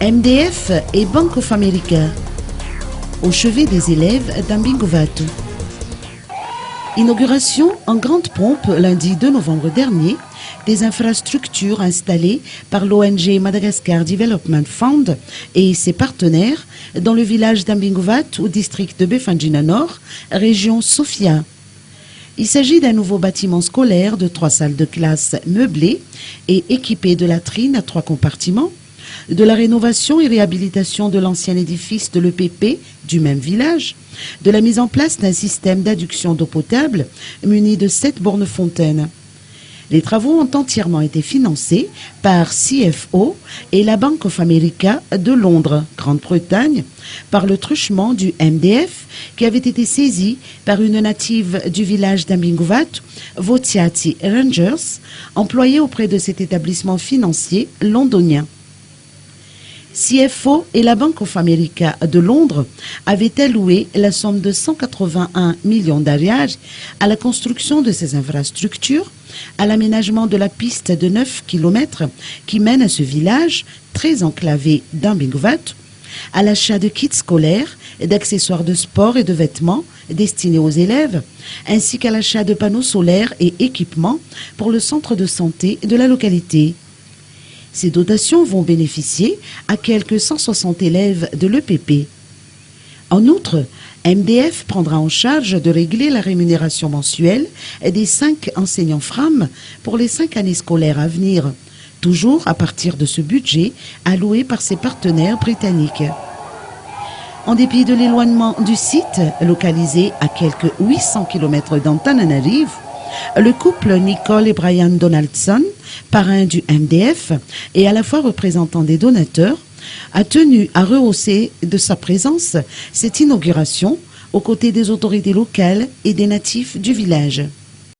MDF et Bank of America, au chevet des élèves d'Ambingovatu. Inauguration en grande pompe lundi 2 novembre dernier des infrastructures installées par l'ONG Madagascar Development Fund et ses partenaires dans le village d'Ambingovatu au district de Befandjina Nord, région Sofia. Il s'agit d'un nouveau bâtiment scolaire de 3 salles de classe meublées et équipées de latrines à 3 compartiments, de la rénovation et réhabilitation de l'ancien édifice de l'EPP du même village, de la mise en place d'un système d'adduction d'eau potable muni de 7 bornes fontaines. Les travaux ont entièrement été financés par CFO et la Bank of America de Londres, Grande-Bretagne, par le truchement du MDF qui avait été saisi par une native du village d'Ambingovatu, Votiati Rangers, employée auprès de cet établissement financier londonien. CFO et la Bank of America de Londres avaient alloué la somme de 181 millions d'ariages à la construction de ces infrastructures, à l'aménagement de la piste de 9 km qui mène à ce village très enclavé d'Ambingovatu, à l'achat de kits scolaires, d'accessoires de sport et de vêtements destinés aux élèves, ainsi qu'à l'achat de panneaux solaires et équipements pour le centre de santé de la localité. Ces dotations vont bénéficier à quelques 160 élèves de l'EPP. En outre, MDF prendra en charge de régler la rémunération mensuelle des 5 enseignants FRAM pour les 5 années scolaires à venir, toujours à partir de ce budget alloué par ses partenaires britanniques. En dépit de l'éloignement du site, localisé à quelques 800 km d'Antananarivo, le couple Nicole et Brian Donaldson, parrain du MDF et à la fois représentant des donateurs, a tenu à rehausser de sa présence cette inauguration aux côtés des autorités locales et des natifs du village.